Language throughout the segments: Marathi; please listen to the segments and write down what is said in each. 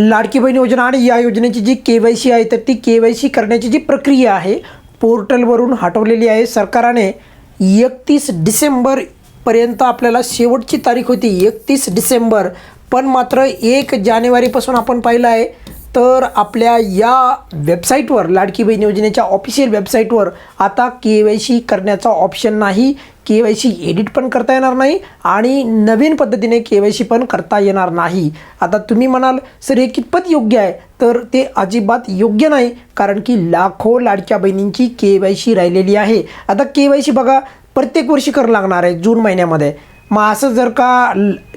लाडकी बहीण योजना आणि या योजनेची जी KYC आहे तर ती KYC करण्याची जी प्रक्रिया आहे पोर्टलवरून हटवलेली आहे सरकारने। 31 डिसेंबरपर्यंत आपल्याला शेवटची तारीख होती 31 डिसेंबर, पण मात्र 1 जानेवारीपासून आपण पाहिलं आहे तर आपल्या या वेबसाईटवर लाडकी बहीण योजनेच्या ऑफिशियल वेबसाईटवर आता KYC करण्याचा ऑप्शन नाही। KYC एडिट पण करता येणार नाही आणि नवीन पद्धतीने KYC पण करता येणार नाही। आता तुम्ही म्हणाल सर हे कितपत योग्य आहे, तर ते अजिबात योग्य नाही, कारण की लाखो लाडक्या बहिणींची KYC राहिलेली आहे। आता KYC बघा प्रत्येक वर्षी करावं लागणार आहे जून महिन्यामध्ये। मग असं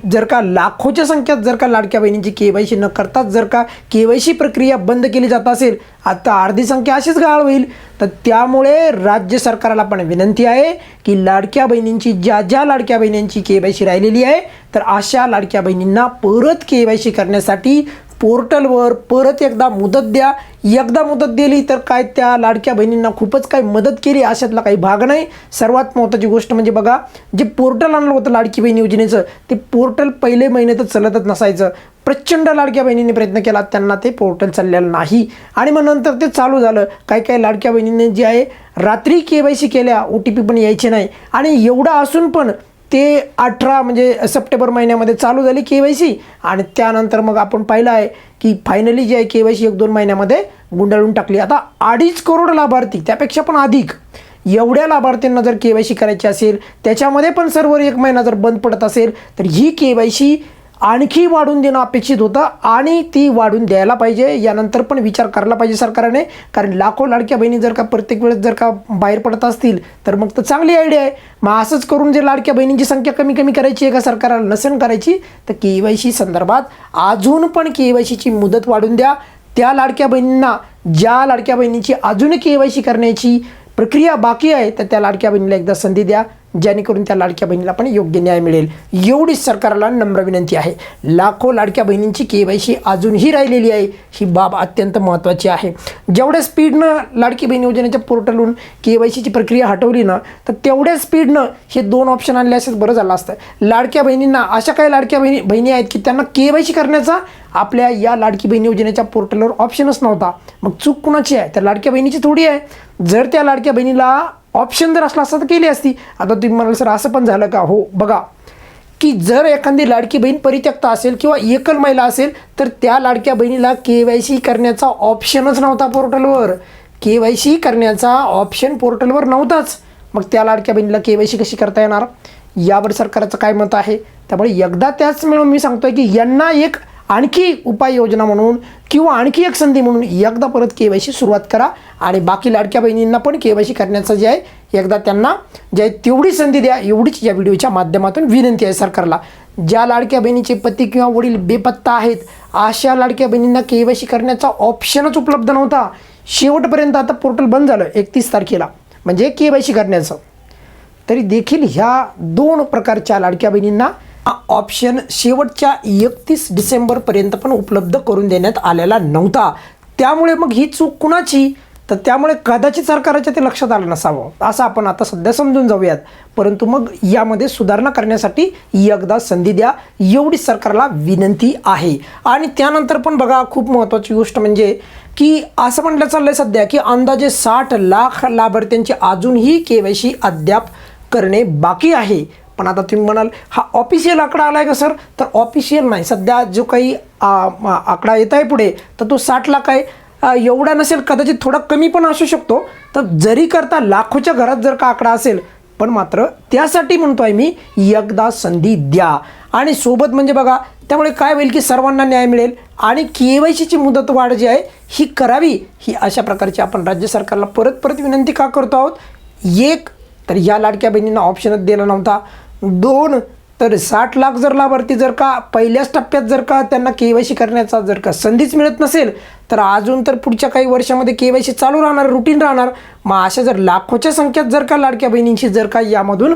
जर का लाखोच्या संख्येत जर का लाडक्या बहिणींची KYC न करताच जर का KYC प्रक्रिया बंद केली जात असेल, आता अर्धी संख्या अशीच गहाळ होईल। तर त्यामुळे राज्य सरकारला पण विनंती आहे की लाडक्या बहिणींची ज्या लाडक्या बहिणींची KYC राहिलेली आहे तर अशा लाडक्या बहिणींना परत KYC करण्यासाठी पोर्टलवर परत एकदा मुदत द्या। एकदा मुदत दिली तर काय त्या लाडक्या बहिणींना खूपच काही मदत केली अशातला काही भाग नाही। सर्वात महत्त्वाची गोष्ट म्हणजे बघा, जे पोर्टल आणलं होतं लाडकी बहीण योजनेचं ते पोर्टल पहिले महिन्यातच चालतच नसायचं। प्रचंड लाडक्या बहिणींनी प्रयत्न केला, त्यांना ते पोर्टल चाललेलं नाही आणि मग नंतर ते चालू झालं। काही लाडक्या बहिणींनी जे आहे रात्री KYC केल्या, OTP पण यायचे नाही आणि एवढं असून पण ते 18 म्हणजे सप्टेंबर महिन्यामध्ये चालू झाली KYC आणि त्यानंतर मग आपण पाहिलं आहे की फायनली जे आहे KYC 1-2 महिन्यामध्ये गुंडाळून टाकली। आता 2.5 करोड लाभार्थी, त्यापेक्षा पण अधिक एवढ्या लाभार्थ्यांना जर KYC करायची असेल, त्याच्यामध्ये पण सर्व्हर 1 महिना जर बंद पडत असेल तर ही KYC आणखी वाढून देणं अपेक्षित होतं आणि ती वाढून द्यायला पाहिजे। यानंतर पण विचार करायला पाहिजे सरकारने, कारण लाखो लाडक्या बहिणी जर का प्रत्येक वेळेस जर का बाहेर पडत असतील तर मग तर चांगली आयडिया आहे। मग असंच करून जे लाडक्या बहिणींची संख्या कमी करायची आहे का सरकारला नसेल करायची, तर KYC संदर्भात अजून पण KYCची मुदत वाढून द्या। त्या लाडक्या बहिणींना ज्या लाडक्या बहिणीची अजून KYC करण्याची प्रक्रिया बाकी आहे तर त्या लाडक्या बहिणीला एकदा संधी द्या, जेणेकरून त्या लाडक्या बहिणीला पण योग्य न्याय मिळेल। एवढीच सरकारला नम्र विनंती आहे। लाखो लाडक्या बहिणींची KYC अजूनही राहिलेली आहे, ही बाब अत्यंत महत्त्वाची आहे। जेवढ्या स्पीडनं लाडकी बहीण योजनेच्या पोर्टलवरून KYCची प्रक्रिया हटवली ना, तर तेवढ्या स्पीडनं हे 2 ऑप्शन आणले असेल बरं झालं असतं। लाडक्या बहिणींना अशा काही लाडक्या बहिणी आहेत की त्यांना KYC करण्याचा आपल्या या लाडकी बहीण योजनेच्या पोर्टलवर ऑप्शनच नव्हता। मग चूक कुणाची आहे? त्या लाडक्या बहिणीची थोडी आहे। जर त्या लाडक्या बहिणीला ऑप्शन जर असला असता तर केली असती। आता तुम्ही म्हणाल सर असं पण झालं का? हो बघा, की जर एखादी लाडकी बहीण परित्यक्त असेल किंवा एकल महिला असेल तर त्या लाडक्या बहिणीला KYC करण्याचा ऑप्शनच नव्हता पोर्टलवर। KYC करण्याचा ऑप्शन पोर्टलवर नव्हताच, मग त्या लाडक्या बहिणीला KYC कशी करता येणार? यावर सरकारचं काय मत आहे? त्यामुळे एकदा त्याच मिळून मी सांगतोय की यांना एक आणखी उपाययोजना म्हणून किंवा आणखी एक संधी म्हणून एकदा परत KYC सुरुवात करा आणि बाकी लाडक्या बहिणींना पण KYC करण्याचं जे आहे एकदा त्यांना जे आहे तेवढी संधी द्या। एवढीच या व्हिडिओच्या माध्यमातून विनंती आहे सरकारला। ज्या लाडक्या बहिणीचे पती किंवा वडील बेपत्ता आहेत अशा लाडक्या बहिणींना KYC करण्याचा ऑप्शनच उपलब्ध नव्हता। शेवटपर्यंत आता पोर्टल बंद झालं 31 तारखेला म्हणजे KYC करण्याचं, तरी देखील ह्या 2 प्रकारच्या लाडक्या बहिणींना ऑप्शन शेवटच्या 31 डिसेंबरपर्यंत पण उपलब्ध करून देण्यात आलेला नव्हता। त्यामुळे मग ही चूक कुणाची? तर त्यामुळे कदाचित सरकारच्या ते लक्षात आलं नसावं असं आपण आता सध्या समजून जाऊयात। परंतु मग यामध्ये सुधारणा करण्यासाठी एकदा संधी द्या, एवढी सरकारला विनंती आहे। आणि त्यानंतर पण बघा, खूप महत्त्वाची गोष्ट म्हणजे की असं म्हटलं चाललंय सध्या की अंदाजे 60 लाख लाभार्थ्यांची अजूनही KYC अद्याप करणे बाकी आहे। पण आता तुम्ही म्हणाल हा ऑफिशियल आकडा आला आहे का सर? तर ऑफिशियल नाही, सध्या जो काही आकडा येत आहे पुढे तर तो 60 लाख आहे। एवढा नसेल, कदाचित थोडा कमी पण असू शकतो। तर जरी करता लाखोच्या घरात जर का आकडा असेल, पण मात्र त्यासाठी म्हणतोय मी एकदा संधी द्या। आणि सोबत म्हणजे बघा, त्यामुळे काय होईल की सर्वांना न्याय मिळेल आणि KYCची मुदत वाढ जी आहे ही करावी, ही अशा प्रकारची आपण राज्य सरकारला परत विनंती का करतो आहोत? 1 तर या लाडक्या बहिणींना ऑप्शनच दिला नव्हता। 2 तर 60 लाख जर लाभार्थी जर का पहिल्याच टप्प्यात जर का त्यांना KYC करण्याचा जर का संधीच मिळत नसेल, तर अजून तर पुढच्या काही वर्षामध्ये KYC चालू राहणार, रुटीन राहणार। मग अशा जर लाखोच्या संख्येत जर का लाडक्या बहिणींची जर का यामधून,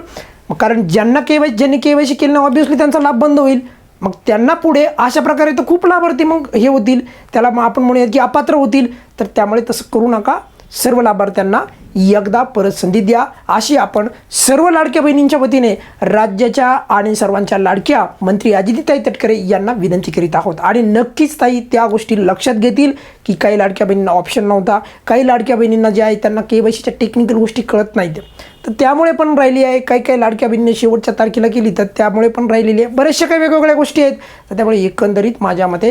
कारण ज्यांनी KYC केलं ना ऑब्व्हियसली त्यांचा लाभ बंद होईल। मग त्यांना पुढे अशा प्रकारे तर खूप लाभार्थी मग हे होतील, त्याला मग आपण म्हणूयात की अपात्र होतील। तर त्यामुळे तसं करू नका। सर्व लाभार्थ्यांना एकदा परत संधी द्या, अशी आपण सर्व लाडक्या बहिणींच्या वतीने राज्याच्या आणि सर्वांच्या लाडक्या मंत्री अदितीताई तटकरे यांना विनंती करीत आहोत. आणि नक्कीच ताई त्या गोष्टी लक्षात घेतील की काही लाडक्या बहिणींना ऑप्शन नव्हता, काही लाडक्या बहिणींना जे आहे त्यांना KYCच्या टेक्निकल गोष्टी कळत नाहीत, तर त्यामुळे पण राहिली आहे. काही लाडक्या बहिणींनी शेवटच्या तारखेला केली तर त्यामुळे पण राहिलेली आहे. बऱ्याचशा काही वेगवेगळ्या गोष्टी आहेत. तर त्यामुळे एकंदरीत माझ्या मते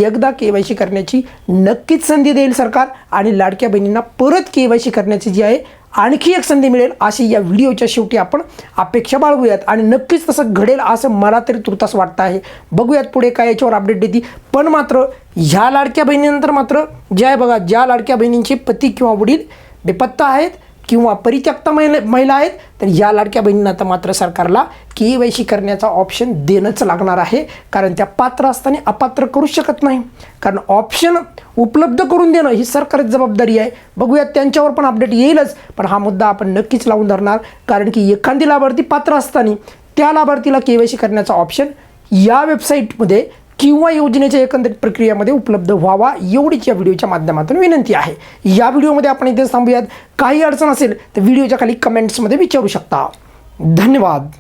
एकदा KYC करण्याची नक्कीच संधी देईल सरकार आणि लाडक्या बहिणींना परत KYC करण्याची जी आहे आणखी एक संधी मिळेल, अशी या व्हिडिओच्या शेवटी आपण अपेक्षा बाळगूयात. आणि नक्कीच तसं घडेल असं मला तरी तुर्तास वाटतं आहे. बघूयात पुढे काय याच्यावर अपडेट देते. पण मात्र ह्या लाडक्या बहिणीनंतर मात्र जे आहे बघा, ज्या लाडक्या बहिणींचे पती किंवा वडील बेपत्ता आहेत किंवा परित्यक्त महिला आहेत, तर या लाडक्या बहिणींना तर मात्र सरकारला KYC करण्याचा ऑप्शन देणंच लागणार आहे. कारण त्या पात्र असताना अपात्र करू शकत नाही. कारण ऑप्शन उपलब्ध करून देणं ही सरकारची जबाबदारी आहे. बघूयात त्यांच्यावर पण अपडेट येईलच, पण हा मुद्दा आपण नक्कीच लावून धरणार. कारण की एखादी लाभार्थी पात्र असताना त्या लाभार्थीला KYC करण्याचा ऑप्शन या वेबसाईटमध्ये किंवा योजनेच्या एकंदरीत प्रक्रियेमध्ये उपलब्ध व्हावा, एवढीच या व्हिडिओच्या माध्यमातून विनंती आहे. या व्हिडिओमध्ये आपण इथे थांबूयात. काही अडचण असेल तर व्हिडिओच्या खाली कमेंट्समध्ये विचारू शकता. धन्यवाद.